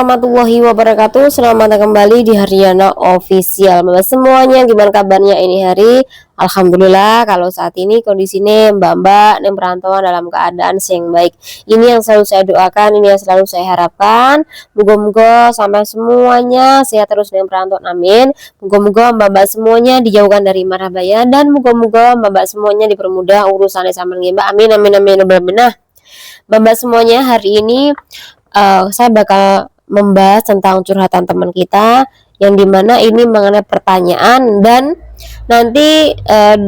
warahmatullahi wabarakatuh. Selamat datang kembali di Haryana Official. Mbak semuanya, gimana kabarnya ini hari? Alhamdulillah, kalau saat ini kondisinya mbak-mbak yang perantauan dalam keadaan yang baik. Ini yang selalu saya doakan, ini yang selalu saya harapkan. Moga-moga sampai semuanya sehat terus dengan perantauan, amin. Moga-moga mbak-mbak semuanya dijauhkan dari marah bahaya, dan moga-moga mbak-mbak semuanya dipermudah urusannya sama mbak, amin amin amin. Mbak-mbak semuanya, hari ini saya bakal membahas tentang curhatan teman kita yang dimana ini mengenai pertanyaan, dan nanti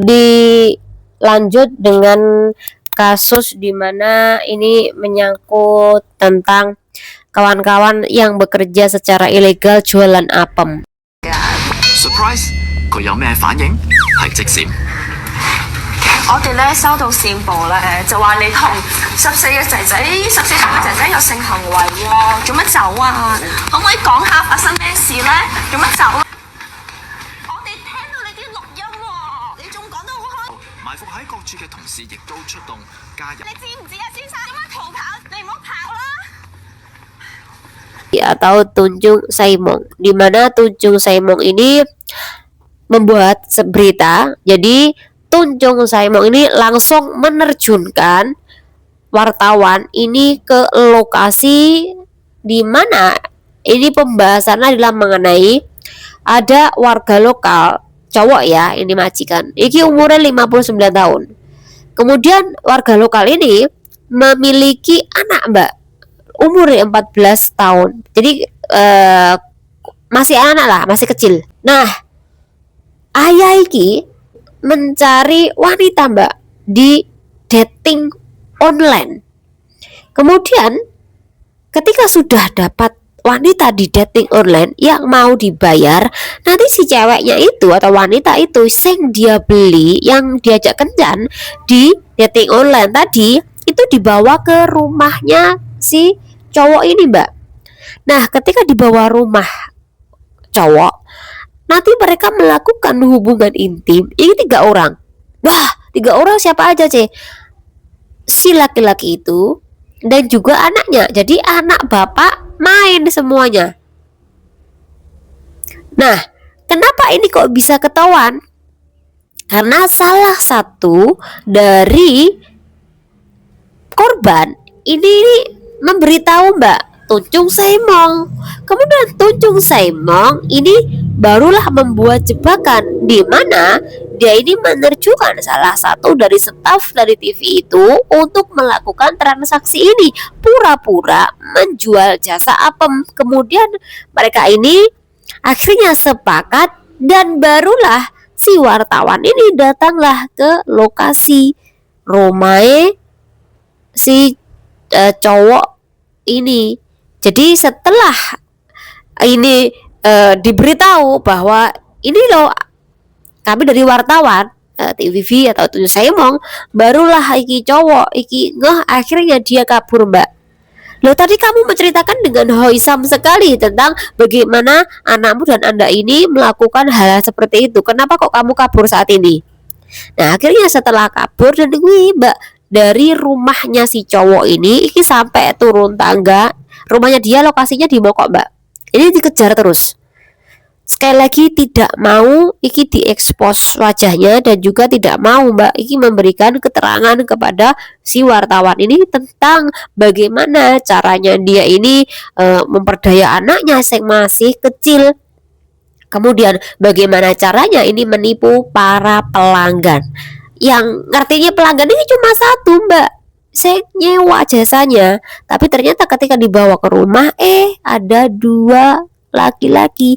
dilanjut dengan kasus dimana ini menyangkut tentang kawan-kawan yang bekerja secara ilegal jualan apem. Surprise， 佢有咩反應？係即閃。我哋咧收到線報咧，就話你同14歲嘅仔仔有性行為喎，做乜走啊？可唔可以講下發生咩事咧？做乜走啊？我哋聽到你啲錄音喎，你仲講得好開。埋伏喺各處嘅同事亦都出動加入。你知唔知啊，先生？點解逃跑？你唔好跑啦！ Atau Tunjung Saimong, dimana Tunjung Saimong ini membuat berita. Jadi Tunjung Saimong ini langsung menerjunkan wartawan ini ke lokasi di mana ini pembahasannya adalah mengenai ada warga lokal cowok ya, ini majikan. Ini umurnya 59 tahun. Kemudian warga lokal ini memiliki anak, Mbak, umurnya 14 tahun. Jadi masih anak lah, masih kecil. Nah, ayah iki mencari wanita, Mbak, di dating online. Kemudian ketika sudah dapat wanita di dating online yang mau dibayar, nanti si ceweknya itu atau wanita itu sing dia beli, yang diajak kencan di dating online tadi, itu dibawa ke rumahnya si cowok ini, Mbak. Nah, ketika dibawa rumah cowok, nanti mereka melakukan hubungan intim. Ini 3 orang. Wah, 3 orang siapa aja, C? Si laki-laki itu dan juga anaknya. Jadi anak bapak main semuanya. Nah, kenapa ini kok bisa ketahuan? Karena salah satu dari korban ini memberitahu Mbak Tunjung Saimong. Kemudian Tunjung Saimong ini barulah membuat jebakan di mana dia ini menerjunkan salah satu dari staf dari TV itu untuk melakukan transaksi ini, pura-pura menjual jasa apem. Kemudian mereka ini akhirnya sepakat, dan barulah si wartawan ini datanglah ke lokasi rumah si cowok ini. Jadi setelah ini diberitahu bahwa ini loh, kami dari wartawan TVV atau Tunjung Saimong, barulah iki cowok iki akhirnya dia kabur, Mbak. Loh, tadi kamu menceritakan dengan hoisam sekali tentang bagaimana anakmu dan Anda ini melakukan hal seperti itu. Kenapa kok kamu kabur saat ini? Nah, akhirnya setelah kabur, dan Mbak, dari rumahnya si cowok ini sampai turun tangga, rumahnya dia lokasinya di Mokok, Mbak. Ini dikejar terus. Sekali lagi tidak mau iki diekspos wajahnya, dan juga tidak mau Mbak iki memberikan keterangan kepada si wartawan ini tentang bagaimana caranya dia ini memperdaya anaknya yang masih kecil. Kemudian bagaimana caranya ini menipu para pelanggan. Yang ngertinya pelanggan ini cuma satu, Mbak, saya nyewa jasanya. Tapi ternyata ketika dibawa ke rumah, ada 2 laki-laki,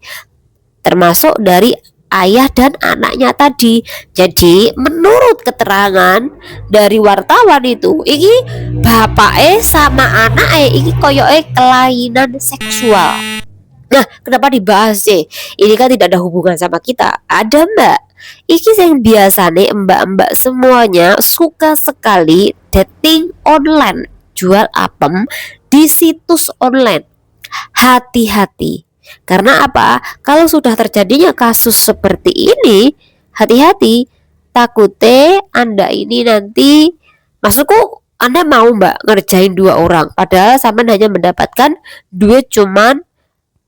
termasuk dari ayah dan anaknya tadi. Jadi menurut keterangan dari wartawan itu, iki bapak sama anak iki koyoke kelainan seksual. Nah, kenapa dibahas sih? Ini kan tidak ada hubungan sama kita. Ada, Mbak, iki yang biasanya mbak-mbak semuanya suka sekali dating online, jual apem di situs online. Hati-hati. Karena apa? Kalau sudah terjadinya kasus seperti ini, hati-hati. Takutnya Anda ini nanti, maksudku Anda mau Mbak ngerjain 2 orang, padahal sama hanya mendapatkan duit cuman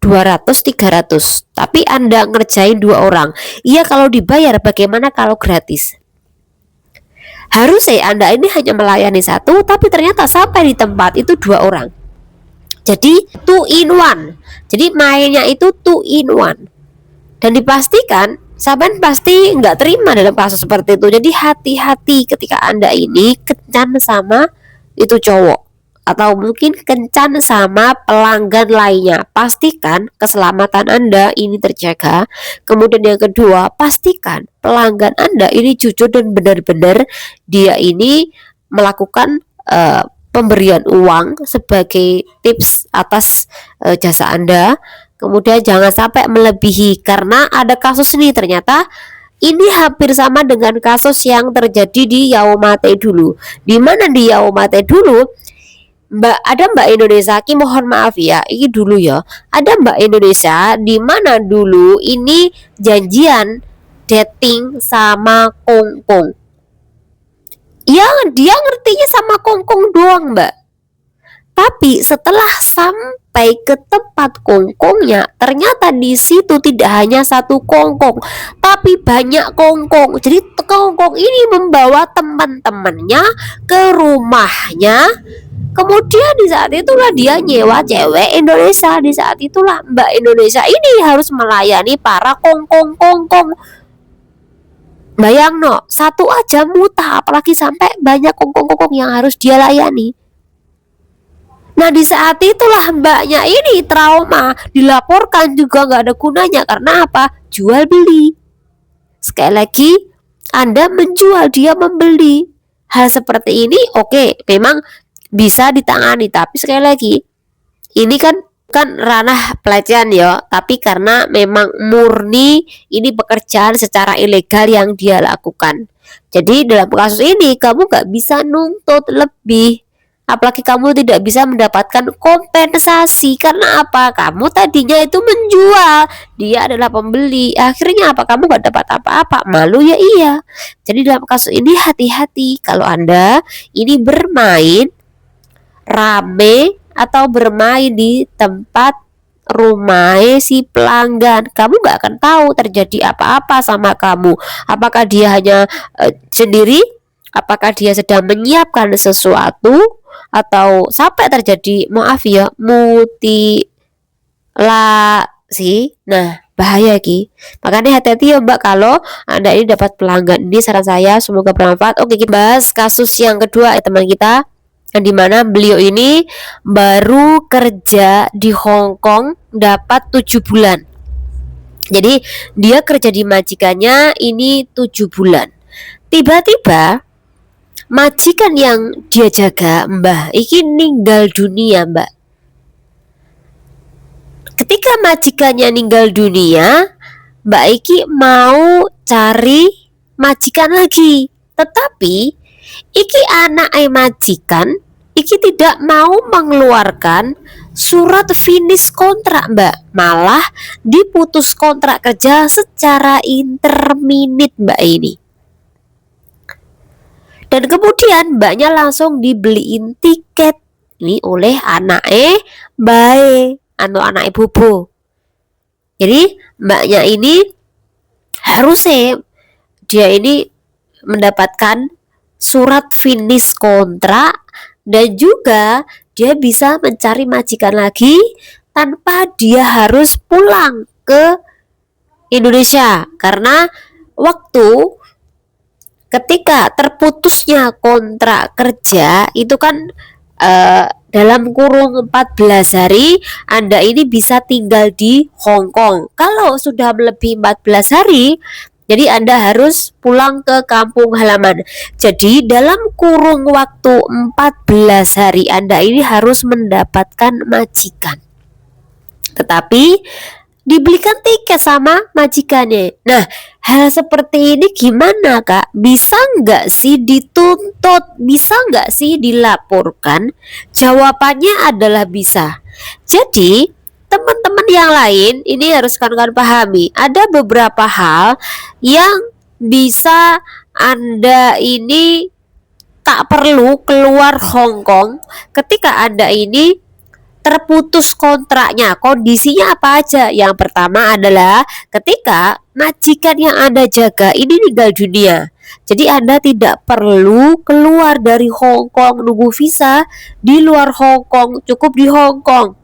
200, 300, tapi Anda ngerjain 2 orang. Iya kalau dibayar, bagaimana kalau gratis? Harusnya Anda ini hanya melayani satu, tapi ternyata sampai di tempat itu 2 orang. Jadi 2 in 1. Jadi mainnya itu 2 in 1. Dan dipastikan sampean pasti nggak terima dalam kasus seperti itu. Jadi hati-hati ketika Anda ini kencan sama itu cowok, atau mungkin kencan sama pelanggan lainnya. Pastikan keselamatan Anda ini terjaga. Kemudian yang kedua, pastikan pelanggan Anda ini jujur dan benar-benar dia ini melakukan pemberian uang sebagai tips atas jasa Anda. Kemudian jangan sampai melebihi, karena ada kasus ini ternyata ini hampir sama dengan kasus yang terjadi di Yaumate dulu. Di mana di Yaumate dulu Mbak Indonesia, Ki mohon maaf ya, ini dulu ya. Ada Mbak Indonesia di mana dulu ini janjian dating sama Kongkong. Yang dia ngertinya sama Kongkong doang, Mbak. Tapi setelah sampai ke tempat Kongkongnya, ternyata di situ tidak hanya satu Kongkong, tapi banyak Kongkong. Jadi Kongkong ini membawa teman-temannya ke rumahnya. Kemudian di saat itulah dia nyewa cewek Indonesia. Di saat itulah Mbak Indonesia ini harus melayani para Kongkong. Bayang no, satu aja mutah, apalagi sampai banyak Kongkong yang harus dia layani. Nah di saat itulah mbaknya ini trauma, dilaporkan juga nggak ada gunanya. Karena apa? Jual beli. Sekali lagi, Anda menjual, dia membeli. Hal seperti ini oke, memang bisa ditangani, tapi sekali lagi ini kan ranah pelecehan ya, tapi karena memang murni ini pekerjaan secara ilegal yang dia lakukan. Jadi dalam kasus ini kamu nggak bisa nuntut lebih, apalagi kamu tidak bisa mendapatkan kompensasi. Karena apa? Kamu tadinya itu menjual, dia adalah pembeli. Akhirnya apa? Kamu gak dapat apa-apa. Malu ya iya. Jadi dalam kasus ini hati-hati kalau Anda ini bermain rame atau bermain di tempat rumah si pelanggan. Kamu gak akan tahu terjadi apa-apa sama kamu. Apakah dia hanya sendiri? Apakah dia sedang menyiapkan sesuatu? Atau sampai terjadi, maaf ya, mutilasi. Nah bahaya Ki. Makanya hati-hati ya Mbak kalau Anda ini dapat pelanggan. Ini saran saya, semoga bermanfaat. Oke, kita bahas kasus yang kedua teman kita, yang dimana beliau ini baru kerja di Hong Kong dapat 7 bulan. Jadi dia kerja di majikannya ini 7 bulan. Tiba-tiba majikan yang dia jaga, Mbah iki meninggal dunia, Mbak. Ketika majikannya meninggal dunia, Mbak Iki mau cari majikan lagi. Tetapi iki anak majikan iki tidak mau mengeluarkan surat finish kontrak, Mbak. Malah diputus kontrak kerja secara interminit, Mbak ini. Dan kemudian mbaknya langsung dibeliin tiket ini oleh anaknya bae atau anak bobo. Jadi mbaknya ini harusnya dia ini mendapatkan surat finish kontrak, dan juga dia bisa mencari majikan lagi tanpa dia harus pulang ke Indonesia. Karena waktu ketika terputusnya kontrak kerja itu kan dalam kurung 14 hari Anda ini bisa tinggal di Hong Kong. Kalau sudah melebihi 14 hari, jadi Anda harus pulang ke kampung halaman. Jadi dalam kurung waktu 14 hari Anda ini harus mendapatkan majikan. Tetapi dibelikan tiket sama majikannya. Nah, hal seperti ini gimana Kak? Bisa nggak sih dituntut? Bisa nggak sih dilaporkan? Jawabannya adalah bisa. Jadi teman-teman yang lain ini harus kalian pahami, ada beberapa hal yang bisa Anda ini tak perlu keluar Hong Kong ketika Anda ini terputus kontraknya. Kondisinya apa aja? Yang pertama adalah ketika majikan yang Anda jaga ini meninggal dunia. Jadi Anda tidak perlu keluar dari Hong Kong nunggu visa di luar Hong Kong, cukup di Hong Kong.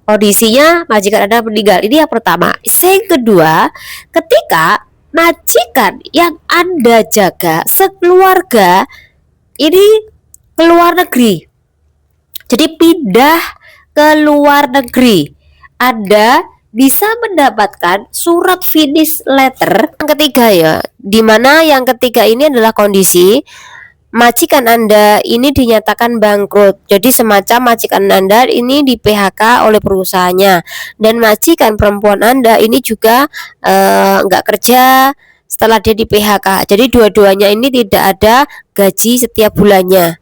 Kondisinya majikan Anda meninggal. Ini yang pertama. Yang kedua, ketika majikan yang Anda jaga sekeluarga ini keluar negeri. Jadi pindah ke luar negeri. Anda bisa mendapatkan surat finish letter yang ketiga ya. Dimana yang ketiga ini adalah kondisi majikan Anda ini dinyatakan bangkrut. Jadi semacam majikan Anda ini di PHK oleh perusahaannya, dan majikan perempuan Anda ini juga nggak kerja setelah dia di PHK. Jadi dua-duanya ini tidak ada gaji setiap bulannya.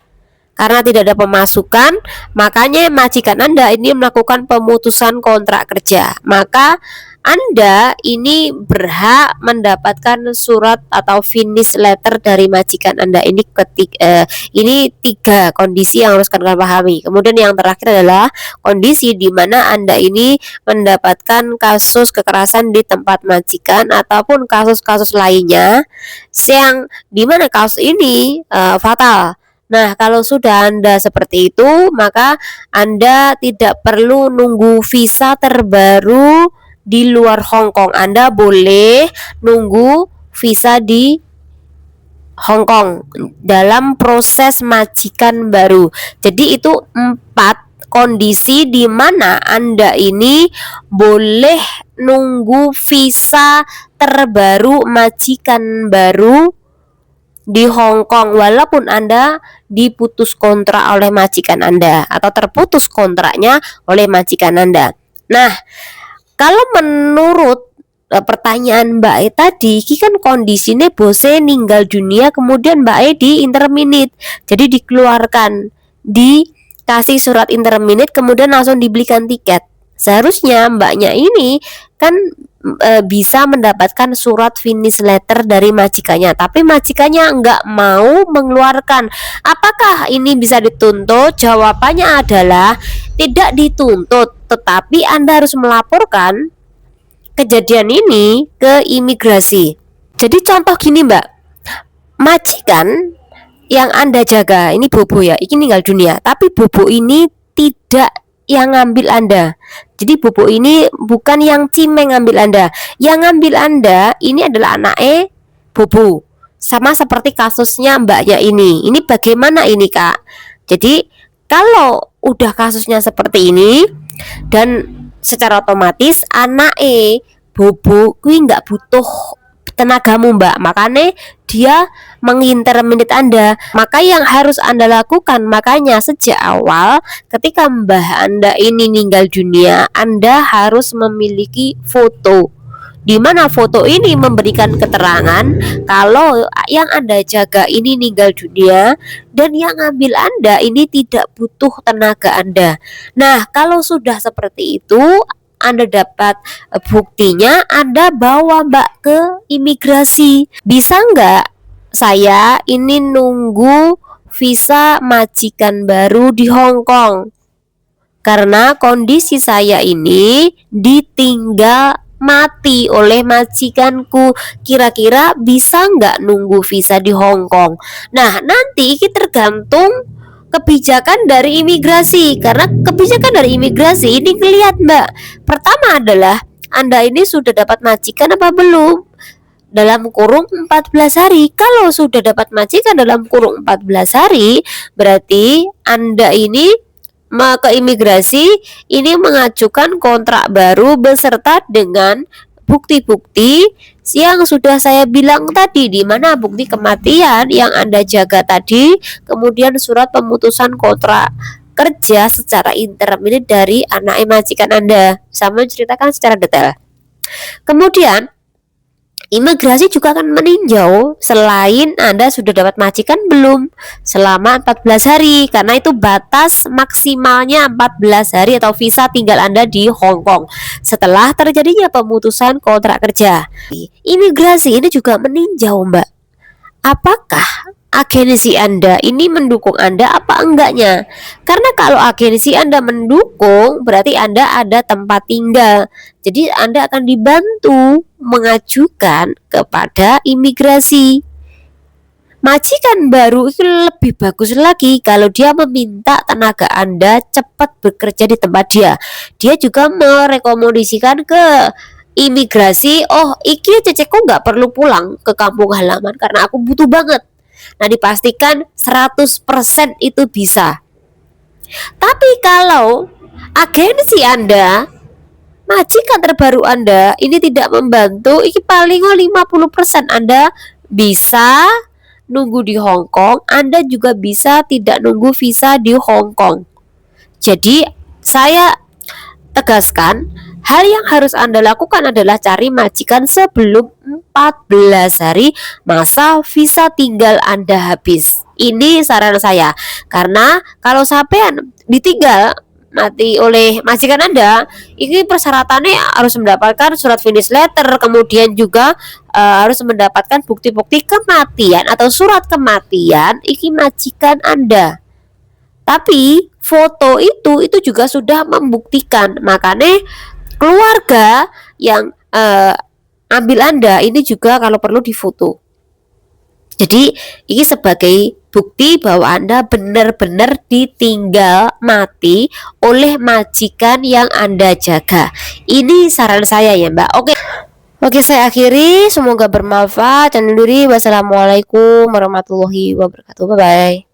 Karena tidak ada pemasukan, makanya majikan Anda ini melakukan pemutusan kontrak kerja. Maka Anda ini berhak mendapatkan surat atau finish letter dari majikan Anda. Ini tiga kondisi yang harus kalian pahami. Kemudian yang terakhir adalah kondisi di mana Anda ini mendapatkan kasus kekerasan di tempat majikan ataupun kasus-kasus lainnya yang dimana kasus ini fatal. Nah, kalau sudah Anda seperti itu, maka Anda tidak perlu nunggu visa terbaru di luar Hong Kong. Anda boleh nunggu visa di Hong Kong dalam proses majikan baru. Jadi itu 4 kondisi di mana Anda ini boleh nunggu visa terbaru majikan baru di Hong Kong walaupun Anda diputus kontrak oleh majikan Anda atau terputus kontraknya oleh majikan Anda. Nah, kalau menurut pertanyaan Mbak E tadi, ini kan kondisinya bose meninggal dunia, kemudian Mbak E di interminate, jadi dikeluarkan, dikasih surat interminate, kemudian langsung dibelikan tiket. Seharusnya mbaknya ini kan bisa mendapatkan surat finish letter dari majikannya, tapi majikannya nggak mau mengeluarkan. Apakah ini bisa dituntut? Jawabannya adalah tidak dituntut, tetapi Anda harus melaporkan kejadian ini ke imigrasi. Jadi contoh gini Mbak, majikan yang Anda jaga ini bobo ya, ini meninggal dunia, tapi bobo ini tidak yang ngambil Anda. Jadi bobo ini bukan yang cimeng ngambil Anda. Yang ngambil Anda ini adalah anaknya bobo. Sama seperti kasusnya mbaknya ini. Ini bagaimana ini Kak? Jadi kalau udah kasusnya seperti ini dan secara otomatis anaknya bobo kuwi nggak butuh tenagamu Mbak, makanya dia menginterminate Anda. Maka yang harus Anda lakukan, makanya sejak awal ketika mbah Anda ini meninggal dunia, Anda harus memiliki foto, di mana foto ini memberikan keterangan kalau yang Anda jaga ini meninggal dunia dan yang ngambil Anda ini tidak butuh tenaga Anda. Nah, kalau sudah seperti itu, Anda dapat buktinya, Anda bawa Mbak ke imigrasi. Bisa nggak saya ini nunggu visa majikan baru di Hong Kong? Karena kondisi saya ini ditinggal mati oleh majikanku. Kira-kira bisa nggak nunggu visa di Hong Kong? Nah, nanti ini tergantung kebijakan dari imigrasi. Karena kebijakan dari imigrasi ini ngelihat Mbak, pertama adalah Anda ini sudah dapat majikan apa belum dalam kurung 14 hari. Kalau sudah dapat majikan dalam kurung 14 hari, berarti Anda ini ke imigrasi ini mengajukan kontrak baru beserta dengan bukti-bukti yang sudah saya bilang tadi, di mana bukti kematian yang Anda jaga tadi, kemudian surat pemutusan kontrak kerja secara interminate dari anak majikan Anda. Sama menceritakan secara detail. Kemudian imigrasi juga akan meninjau selain Anda sudah dapat majikan belum selama 14 hari, karena itu batas maksimalnya 14 hari atau visa tinggal Anda di Hong Kong setelah terjadinya pemutusan kontrak kerja. Imigrasi ini juga meninjau Mbak, apakah agensi Anda ini mendukung Anda apa enggaknya. Karena kalau agensi Anda mendukung, berarti Anda ada tempat tinggal. Jadi Anda akan dibantu mengajukan kepada imigrasi. Majikan baru itu lebih bagus lagi kalau dia meminta tenaga Anda cepat bekerja di tempat dia. Dia juga merekomendasikan ke imigrasi, oh iki cecekku nggak perlu pulang ke kampung halaman karena aku butuh banget. Nah, dipastikan 100% itu bisa. Tapi kalau agensi Anda, majikan terbaru Anda ini tidak membantu, ini paling 50% Anda bisa nunggu di Hong Kong, Anda juga bisa tidak nunggu visa di Hong Kong. Jadi saya tegaskan, hal yang harus Anda lakukan adalah cari majikan sebelum 14 hari masa visa tinggal Anda habis. Ini saran saya. Karena kalau sampean ditinggal mati oleh majikan Anda, ini persyaratannya harus mendapatkan surat finish letter, kemudian juga harus mendapatkan bukti-bukti kematian atau surat kematian ini majikan Anda. Tapi foto itu juga sudah membuktikan, makanya keluarga yang ambil Anda ini juga kalau perlu difoto. Jadi ini sebagai bukti bahwa Anda benar-benar ditinggal mati oleh majikan yang Anda jaga. Ini saran saya ya Mbak. Oke, saya akhiri. Semoga bermanfaat. Dan diri, wassalamualaikum warahmatullahi wabarakatuh. Bye bye.